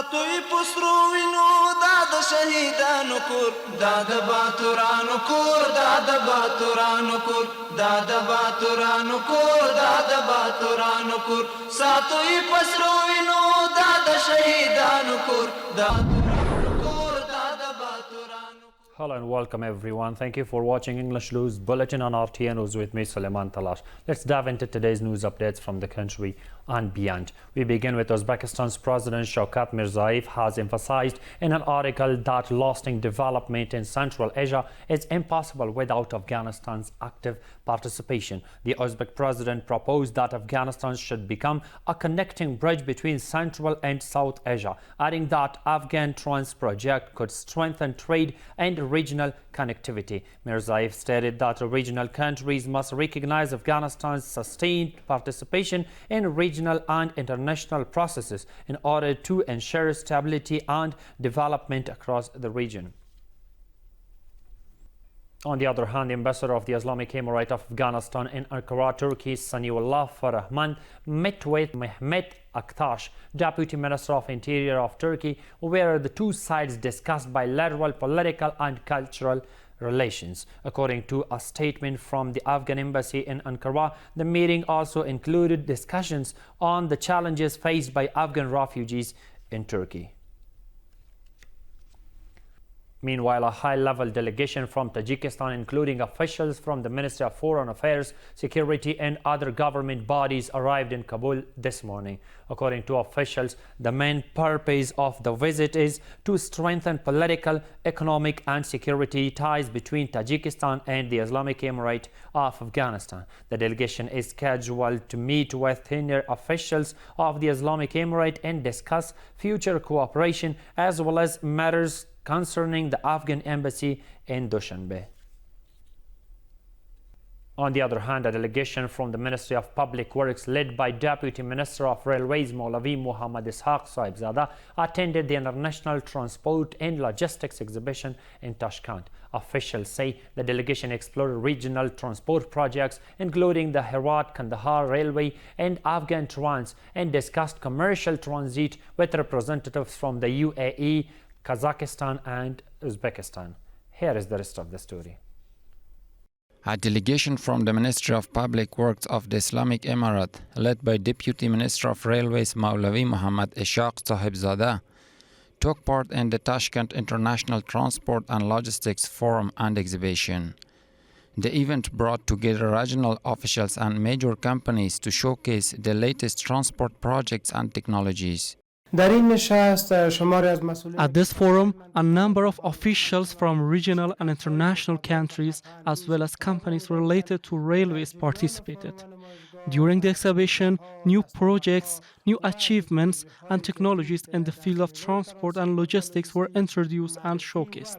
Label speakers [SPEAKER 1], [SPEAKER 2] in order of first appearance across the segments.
[SPEAKER 1] ساتوی پسرو وینو داد شهیدانو کور داد باتورانو کور داد باتورانو کور داد باتورانو کور داد باتورانو کور ساتوی پسرو وینو داد شهیدانو کور داد
[SPEAKER 2] Hello and welcome everyone. Thank you for watching English News Bulletin on RTA News with me, Suleiman Talash. Let's dive into today's news updates from the country and beyond. We begin with Uzbekistan's President Shavkat Mirziyoyev has emphasized in an article that lasting development in Central Asia is impossible without Afghanistan's active participation. The Uzbek president proposed that Afghanistan should become a connecting bridge between Central and South Asia, adding that Afghan Trans project could strengthen trade and regional connectivity. Mirziyoyev stated that regional countries must recognize Afghanistan's sustained participation in regional and international processes in order to ensure stability and development across the region. On the other hand, the ambassador of the Islamic Emirate of Afghanistan in Ankara, Turkey, Saniullah Farahman, met with Mehmet Aktaş, Deputy Minister of Interior of Turkey, where the two sides discussed bilateral political and cultural relations. According to a statement from the Afghan embassy in Ankara, the meeting also included discussions on the challenges faced by Afghan refugees in Turkey. Meanwhile, a high-level delegation from Tajikistan, including officials from the Ministry of Foreign Affairs, Security and other government bodies, arrived in Kabul this morning. According to officials, the main purpose of the visit is to strengthen political, economic and security ties between Tajikistan and the Islamic Emirate of Afghanistan. The delegation is scheduled to meet with senior officials of the Islamic Emirate and discuss future cooperation as well as matters concerning the Afghan embassy in Dushanbe. On the other hand, a delegation from the Ministry of Public Works led by Deputy Minister of Railways Maulavi Muhammad Ishaq Sahibzada attended the International Transport and Logistics Exhibition in Tashkent. Officials say the delegation explored regional transport projects including the Herat-Kandahar Railway and Afghan Trans and discussed commercial transit with representatives from the UAE, Kazakhstan and Uzbekistan. Here is the rest of the story.
[SPEAKER 3] A delegation from the Ministry of Public Works of the Islamic Emirate, led by Deputy Minister of Railways Maulavi Muhammad Ishaq Sahibzada, took part in the Tashkent International Transport and Logistics Forum and Exhibition. The event brought together regional officials and major companies to showcase the latest transport projects and technologies.
[SPEAKER 4] At this forum, a number of officials from regional and international countries, as well as companies related to railways, participated. During the exhibition, new projects, new achievements, and technologies in the field of transport and logistics were introduced and showcased.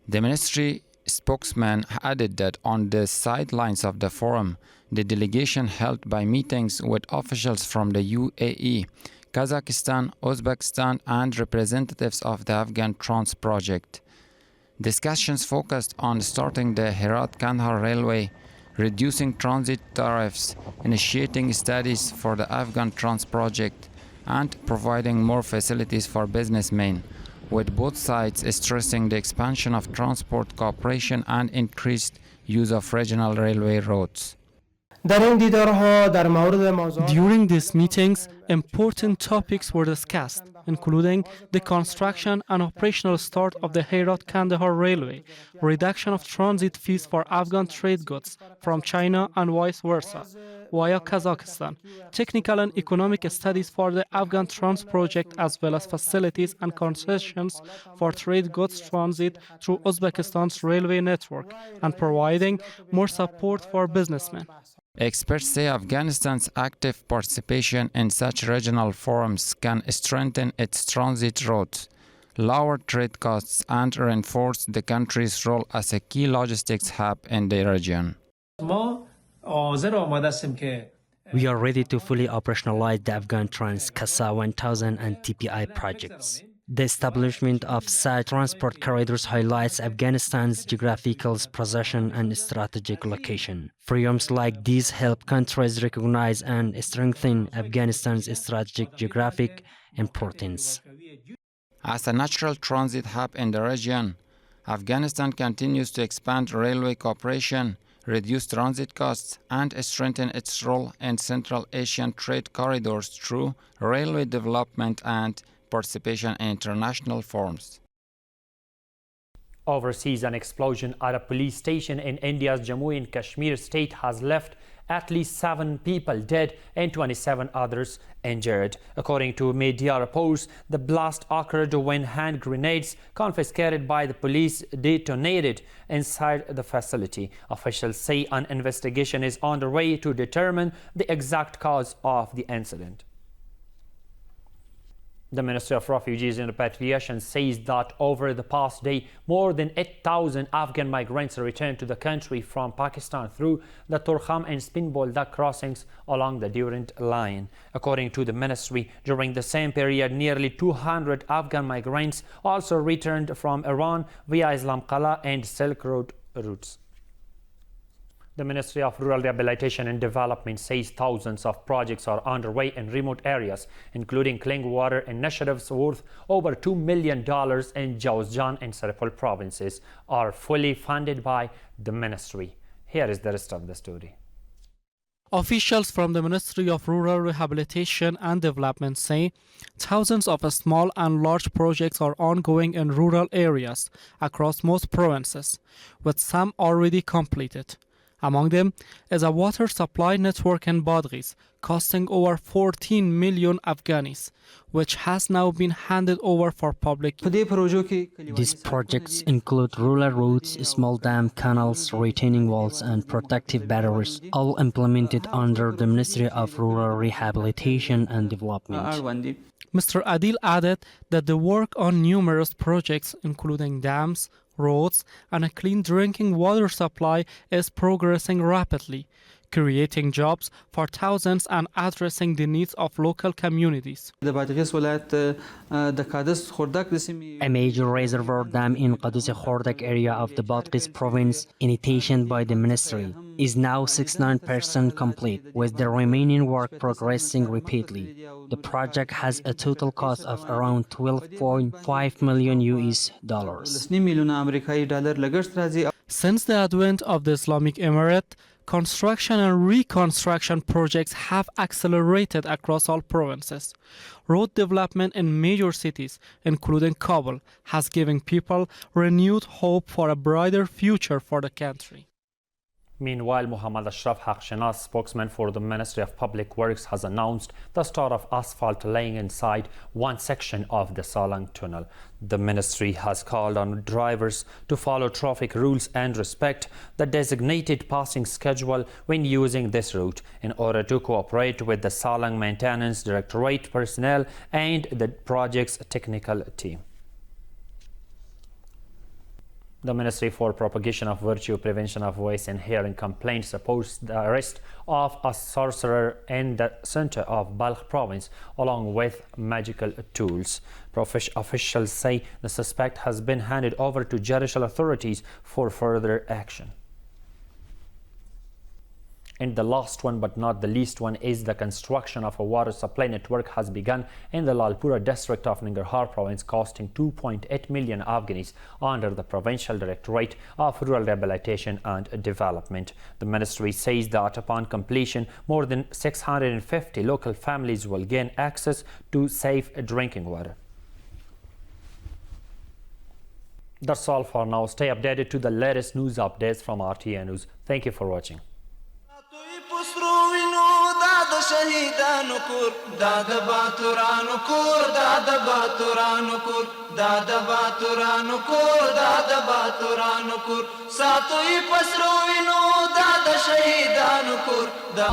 [SPEAKER 3] The ministry spokesman added that on the sidelines of the forum, the delegation held by meetings with officials from the UAE, Kazakhstan, Uzbekistan, and representatives of the Afghan Trans project. Discussions focused on starting the Herat-Kandahar Railway, reducing transit tariffs, initiating studies for the Afghan Trans project, and providing more facilities for businessmen, with both sides stressing the expansion of transport cooperation and increased use of regional railway routes.
[SPEAKER 4] During these meetings, important topics were discussed, including the construction and operational start of the Herat-Kandahar Railway, reduction of transit fees for Afghan trade goods from China and vice versa, via Kazakhstan, technical and economic studies for the Afghan Trans project, as well as facilities and concessions for trade goods transit through Uzbekistan's railway network, and providing more support for businessmen.
[SPEAKER 3] Experts say Afghanistan's active participation in such regional forums can strengthen its transit routes, lower trade costs, and reinforce the country's role as a key logistics hub in the region.
[SPEAKER 5] We are ready to fully operationalize the Afghan Trans, CASA 1000 and TPI projects. The establishment of such transport corridors highlights Afghanistan's geographical position and strategic location. Forums like these help countries recognize and strengthen Afghanistan's strategic geographic importance.
[SPEAKER 3] As a natural transit hub in the region, Afghanistan continues to expand railway cooperation, reduce transit costs, and strengthen its role in Central Asian trade corridors through railway development and participation in international forums.
[SPEAKER 2] Overseas, an explosion at a police station in India's Jammu and Kashmir state has left at least 7 people dead and 27 others injured. According to media reports, the blast occurred when hand grenades confiscated by the police detonated inside the facility. Officials say an investigation is underway to determine the exact cause of the incident. The Ministry of Refugees and Repatriation says that over the past day, more than 8,000 Afghan migrants returned to the country from Pakistan through the Torkham and Spinbolda crossings along the Durand Line. According to the ministry, during the same period, nearly 200 Afghan migrants also returned from Iran via Islam Qala and Silk Road routes. The Ministry of Rural Rehabilitation and Development says thousands of projects are underway in remote areas, including clean water initiatives worth over $2 million in Jawzjan and Saripal provinces, are fully funded by the ministry. Here is the rest of the story.
[SPEAKER 4] Officials from the Ministry of Rural Rehabilitation and Development say thousands of small and large projects are ongoing in rural areas across most provinces, with some already completed. Among them is a water supply network in Badghis, costing over 14 million Afghanis, which has now been handed over for public use.
[SPEAKER 5] These projects include rural roads, small dam, canals, retaining walls, and protective batteries, all implemented under the Ministry of Rural Rehabilitation and Development.
[SPEAKER 4] Mr. Adil added that the work on numerous projects, including dams, roads, and a clean drinking water supply is progressing rapidly, creating jobs for thousands and addressing the needs of local communities.
[SPEAKER 5] A major reservoir dam in Qadis Khordak area of the Badghis province, initiated by the ministry, is now 69% complete, with the remaining work progressing rapidly. The project has a total cost of around $12.5 million US.
[SPEAKER 4] Since the advent of the Islamic Emirate, construction and reconstruction projects have accelerated across all provinces. Road development in major cities, including Kabul, has given people renewed hope for a brighter future for the country.
[SPEAKER 2] Meanwhile, Muhammad Ashraf Hakshanas, spokesman for the Ministry of Public Works, has announced the start of asphalt laying inside one section of the Salang Tunnel. The ministry has called on drivers to follow traffic rules and respect the designated passing schedule when using this route in order to cooperate with the Salang Maintenance Directorate personnel and the project's technical team. The Ministry for Propagation of Virtue, Prevention of Voice and Hearing Complaints supports the arrest of a sorcerer in the center of Balkh province along with magical tools. Officials say the suspect has been handed over to judicial authorities for further action. And the last one, but not the least one, is the construction of a water supply network has begun in the Lalpura district of Nangarhar province, costing 2.8 million Afghanis under the Provincial Directorate of Rural Rehabilitation and Development. The ministry says that upon completion, more than 650 local families will gain access to safe drinking water. That's all for now. Stay updated to the latest news updates from RTA News. Thank you for watching.
[SPEAKER 1] شهیدانو کور دا د باتورانو کور دا د باتورانو کور دا د باتورانو کور دا د باتورانو کور ساتوي پسرو وینو دا د شهیدانو کور دا